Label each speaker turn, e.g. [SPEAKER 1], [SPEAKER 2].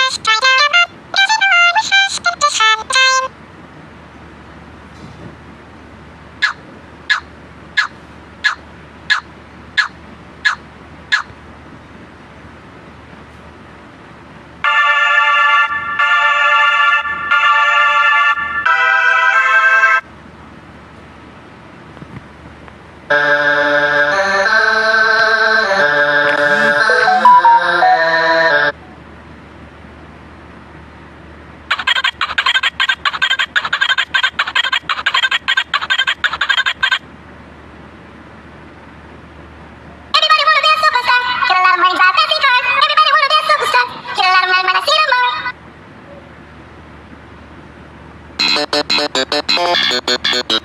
[SPEAKER 1] Everybody wanna be a superstar. Get a lot of money, might not see no more.